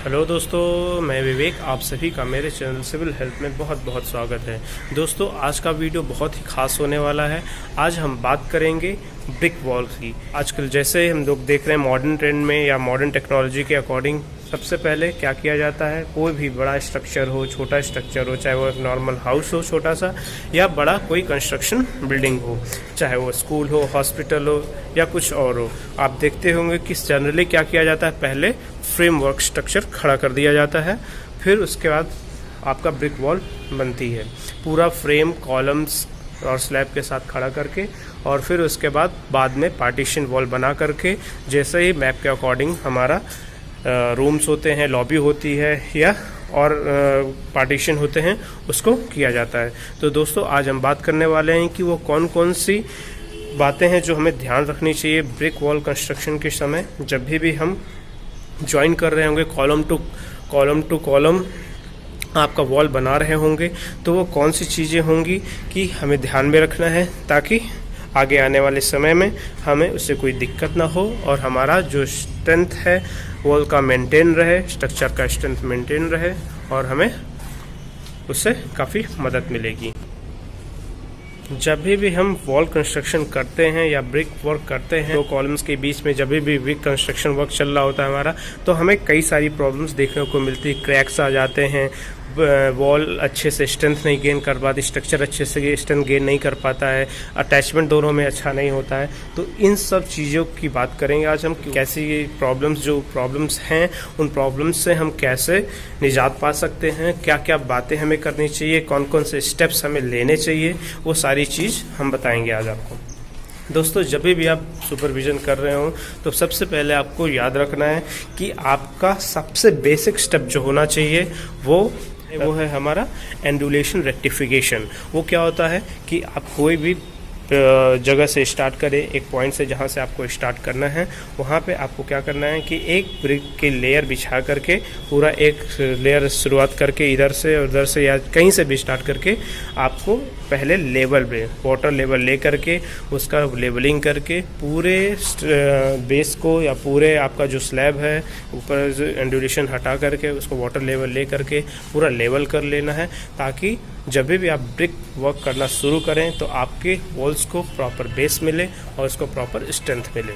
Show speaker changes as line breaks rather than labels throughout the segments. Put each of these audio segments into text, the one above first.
Hello दोस्तों, मैं विवेक। आप सभी का मेरे चैनल सिविल हेल्प में बहुत बहुत स्वागत है। दोस्तों, आज का वीडियो बहुत ही खास होने वाला है। आज हम बात करेंगे ब्रिक वॉल की। आजकल जैसे हम लोग देख रहे हैं मॉडर्न ट्रेंड में या मॉडर्न टेक्नोलॉजी के अकॉर्डिंग सबसे पहले क्या किया जाता है, कोई भी बड़ा स्ट्रक्चर हो, छोटा स्ट्रक्चर हो, चाहे वो एक नॉर्मल हाउस हो छोटा सा या बड़ा कोई कंस्ट्रक्शन बिल्डिंग हो, चाहे वो स्कूल हो, हॉस्पिटल हो या कुछ और हो, आप देखते होंगे कि जनरली क्या किया जाता है, पहले फ्रेमवर्क स्ट्रक्चर खड़ा कर दिया जाता है, फिर उसके बाद आपका ब्रिक वॉल बनती है पूरा फ्रेम, कॉलम्स और स्लैब के साथ खड़ा करके, और फिर उसके बाद में पार्टीशन वॉल बना करके, जैसे ही मैप के अकॉर्डिंग हमारा रूम्स होते हैं, लॉबी होती है या और पार्टीशन होते हैं, उसको किया जाता है। तो दोस्तों, आज हम बात करने वाले हैं कि वो कौन कौन सी बातें हैं जो हमें ध्यान रखनी चाहिए ब्रिक वॉल कंस्ट्रक्शन के समय। जब भी हम ज्वाइन कर रहे होंगे, कॉलम टू कॉलम आपका वॉल बना रहे होंगे, तो वो कौन सी चीज़ें होंगी कि हमें ध्यान में रखना है, ताकि आगे आने वाले समय में हमें उससे कोई दिक्कत ना हो और हमारा जो स्ट्रेंथ है वॉल का मेंटेन रहे, स्ट्रक्चर का स्ट्रेंथ मेंटेन रहे और हमें उससे काफ़ी मदद मिलेगी। जब भी हम वॉल कंस्ट्रक्शन करते हैं या ब्रिक वर्क करते हैं, तो कॉलम्स के बीच में जब भी ब्रिक कंस्ट्रक्शन वर्क चल रहा होता है हमारा, तो हमें कई सारी प्रॉब्लम्स देखने को मिलती है। क्रैक्स आ जाते हैं, वॉल अच्छे से स्ट्रेंथ नहीं गेन कर पाती, स्ट्रक्चर अच्छे से स्ट्रेंथ गेन नहीं कर पाता है, अटैचमेंट दोनों में अच्छा नहीं होता है। तो इन सब चीज़ों की बात करेंगे आज हम, कैसी प्रॉब्लम्स हैं, उन प्रॉब्लम्स से हम कैसे निजात पा सकते हैं, क्या क्या बातें हमें करनी चाहिए, कौन कौन से स्टेप्स हमें लेने चाहिए, वो सारी चीज़ हम बताएंगे आज आपको। दोस्तों, जब भी आप सुपरविज़न कर रहे हो तो सबसे पहले आपको याद रखना है कि आपका सबसे बेसिक स्टेप जो होना चाहिए वो है हमारा एंडुलेशन रेक्टिफिकेशन। वो क्या होता है कि आप कोई भी जगह से स्टार्ट करें, एक पॉइंट से जहाँ से आपको स्टार्ट करना है, वहाँ पे आपको क्या करना है कि एक ब्रिक की लेयर बिछा करके, पूरा एक लेयर शुरुआत करके इधर से और उधर से या कहीं से भी स्टार्ट करके, आपको पहले लेवल पे वाटर लेवल ले करके उसका लेवलिंग करके पूरे बेस को या पूरे आपका जो स्लैब है ऊपर जो एंडुलेशन हटा करके उसको वाटर लेवल ले करके पूरा लेवल कर लेना है, ताकि जब भी आप ब्रिक वर्क करना शुरू करें तो आपके वॉल्स को प्रॉपर बेस मिले और उसको प्रॉपर स्ट्रेंथ मिले।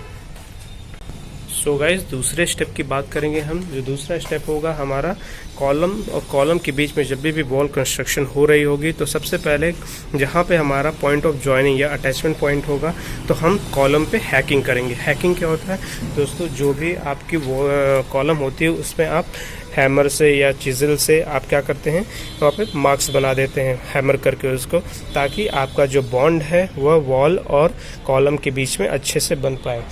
सो गाइस, दूसरे स्टेप की बात करेंगे हम। जो दूसरा स्टेप होगा हमारा, कॉलम और कॉलम के बीच में जब भी वॉल कंस्ट्रक्शन हो रही होगी, तो सबसे पहले जहाँ पे हमारा पॉइंट ऑफ जॉइनिंग या अटैचमेंट पॉइंट होगा, तो हम कॉलम पे हैकिंग करेंगे। हैकिंग क्या होता है दोस्तों, जो भी आपकी कॉलम होती है उसमें आप हैमर से या चिज़ल से आप क्या करते हैं, वहाँ पे मार्क्स बना देते हैं हैमर करके उसको, ताकि आपका जो बॉन्ड है वह वॉल और कॉलम के बीच में अच्छे से बन पाए।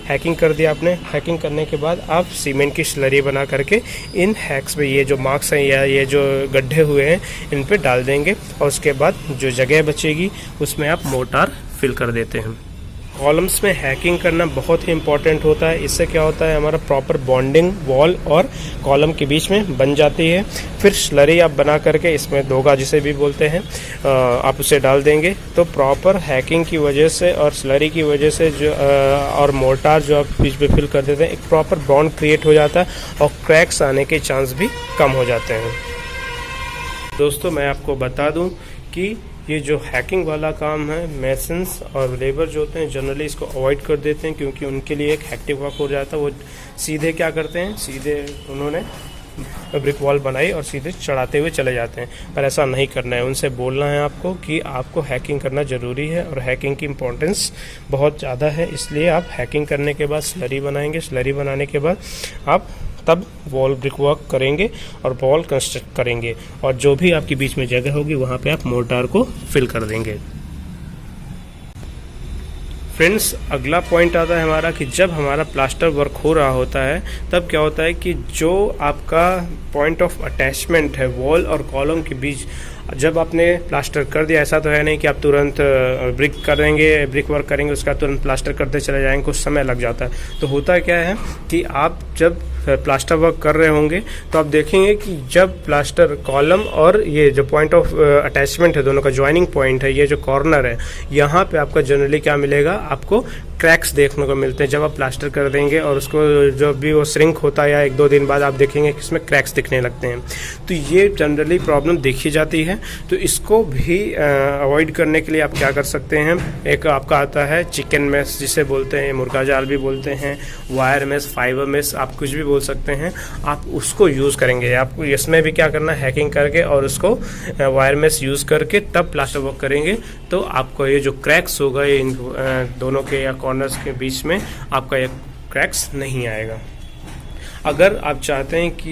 हैकिंग कर दिया आपने। हैकिंग करने के बाद आप सीमेंट की स्लरी बना करके इन हैक्स में ये जो मार्क्स हैं या ये जो गड्ढे हुए हैं इन पे डाल देंगे, और उसके बाद जो जगह बचेगी उसमें आप मोर्टार फिल कर देते हैं। कॉलम्स में हैकिंग करना बहुत ही इंपॉर्टेंट होता है। इससे क्या होता है, हमारा प्रॉपर बॉन्डिंग वॉल और कॉलम के बीच में बन जाती है। फिर स्लरी आप बना करके, इसमें दोगा जिसे भी बोलते हैं, आप उसे डाल देंगे, तो प्रॉपर हैकिंग की वजह से और स्लरी की वजह से जो और मोर्टार जो आप बीच में फिल कर देते हैं, एक प्रॉपर बॉन्ड क्रिएट हो जाता है और क्रैक्स आने के चांस भी कम हो जाते हैं। दोस्तों, मैं आपको बता दूं कि ये जो हैकिंग वाला काम है, मेसन्स और लेबर जो होते हैं जनरली इसको अवॉइड कर देते हैं, क्योंकि उनके लिए एक हेक्टिक वर्क हो जाता है। वो सीधे क्या करते हैं, सीधे उन्होंने ब्रिक वॉल बनाई और सीधे चढ़ाते हुए चले जाते हैं, पर ऐसा नहीं करना है। उनसे बोलना है आपको कि आपको हैकिंग करना ज़रूरी है और हैकिंग की इम्पोर्टेंस बहुत ज़्यादा है। इसलिए आप हैकिंग करने के बाद स्लरी बनाएंगे, स्लरी बनाने के बाद आप तब वॉल ब्रिक वर्क करेंगे और वॉल कंस्ट्रक्ट करेंगे, और जो भी आपकी बीच में जगह होगी वहाँ पे आप मोर्टार को फिल कर देंगे। फ्रेंड्स, अगला पॉइंट आता है हमारा कि जब हमारा प्लास्टर वर्क हो रहा होता है, तब क्या होता है कि जो आपका पॉइंट ऑफ अटैचमेंट है वॉल और कॉलम के बीच, जब आपने प्लास्टर कर दिया, ऐसा तो है नहीं कि आप तुरंत ब्रिक करेंगे, ब्रिक वर्क करेंगे, उसका तुरंत प्लास्टर करते चले जाएंगे, कुछ समय लग जाता है। तो होता क्या है कि आप जब प्लास्टर वर्क कर रहे होंगे तो आप देखेंगे कि जब प्लास्टर कॉलम और ये जो पॉइंट ऑफ अटैचमेंट है, दोनों का ज्वाइनिंग पॉइंट है, ये जो कॉर्नर है, यहाँ पे आपका जनरली क्या मिलेगा, आपको क्रैक्स देखने को मिलते हैं। जब आप प्लास्टर कर देंगे और उसको जो भी वो श्रिंक होता है या 1-2 दिन बाद आप देखेंगे कि इसमें क्रैक्स दिखने लगते हैं, तो ये जनरली प्रॉब्लम देखी जाती है। तो इसको भी अवॉइड करने के लिए आप क्या कर सकते हैं, एक आपका आता है चिकन मेश जिसे बोलते हैं, मुर्गा जाल भी बोलते हैं, वायर मेश, फाइबर मेश, आप कुछ भी बोल सकते हैं, आप उसको यूज़ करेंगे। आपको इसमें भी क्या करना है, हैकिंग करके और उसको वायर मेश यूज़ करके तब प्लास्टर वर्क करेंगे, तो आपको ये जो क्रैक्स होगा ये इन दोनों के या कॉर्नर्स के बीच में आपका ये क्रैक्स नहीं आएगा। अगर आप चाहते हैं कि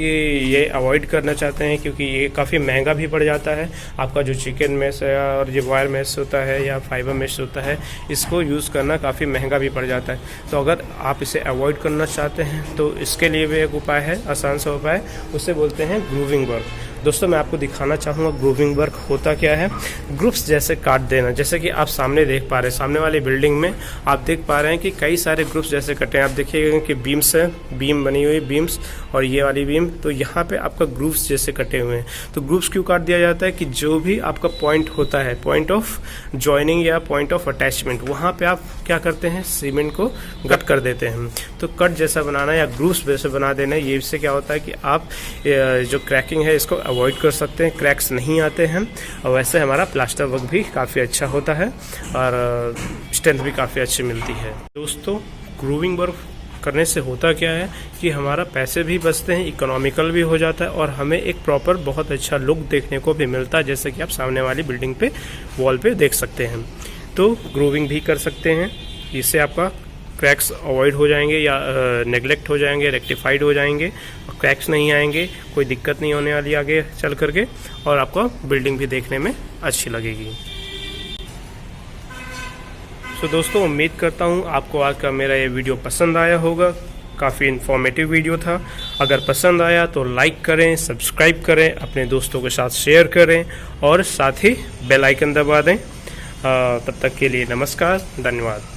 ये अवॉइड करना चाहते हैं, क्योंकि ये काफ़ी महंगा भी पड़ जाता है, आपका जो चिकन मेश है और ये वायर मेश होता है या फाइबर मेश होता है, इसको यूज़ करना काफ़ी महंगा भी पड़ जाता है। तो अगर आप इसे अवॉइड करना चाहते हैं तो इसके लिए भी एक उपाय है, आसान सा उपाय, उसे बोलते हैं ग्रूविंग वर्क। दोस्तों मैं आपको दिखाना चाहूँगा ग्रूविंग वर्क होता क्या है। ग्रुप्स जैसे काट देना, जैसे कि आप सामने देख पा रहे हैं, सामने वाली बिल्डिंग में आप देख पा रहे हैं कि कई सारे ग्रुप्स जैसे कटे हैं। आप देखिएगा कि बीम्स है, बीम बनी हुई बीम्स और ये वाली बीम, तो यहाँ पे आपका ग्रुप्स जैसे कटे हुए हैं। तो ग्रुप्स क्यों काट दिया जाता है कि जो भी आपका पॉइंट होता है, पॉइंट ऑफ ज्वाइनिंग या पॉइंट ऑफ अटैचमेंट, वहाँ पे आप क्या करते हैं, सीमेंट को कट कर देते हैं। तो कट जैसा बनाना या ग्रुप्स जैसे बना देना, ये इससे क्या होता है कि आप जो क्रैकिंग है इसको अवॉइड कर सकते हैं, क्रैक्स नहीं आते हैं, और वैसे हमारा प्लास्टर वर्क भी काफ़ी अच्छा होता है और स्ट्रेंथ भी काफ़ी अच्छी मिलती है। दोस्तों ग्रूविंग वर्क करने से होता क्या है कि हमारा पैसे भी बचते हैं, इकोनॉमिकल भी हो जाता है और हमें एक प्रॉपर बहुत अच्छा लुक देखने को भी मिलता है, जैसे कि आप सामने वाली बिल्डिंग पे वॉल पे देख सकते हैं। तो ग्रूविंग भी कर सकते हैं, इससे आपका क्रैक्स अवॉइड हो जाएंगे या नेगलेक्ट हो जाएंगे, रेक्टिफाइड हो जाएंगे, क्रैक्स नहीं आएंगे, कोई दिक्कत नहीं होने वाली आगे चल करके, और आपको बिल्डिंग भी देखने में अच्छी लगेगी। तो दोस्तों उम्मीद करता हूँ आपको आज का मेरा ये वीडियो पसंद आया होगा। काफ़ी इन्फॉर्मेटिव वीडियो था। अगर पसंद आया तो लाइक करें, सब्सक्राइब करें, अपने दोस्तों के साथ शेयर करें और साथ ही बेल आइकन दबा दें। तब तक के लिए नमस्कार, धन्यवाद।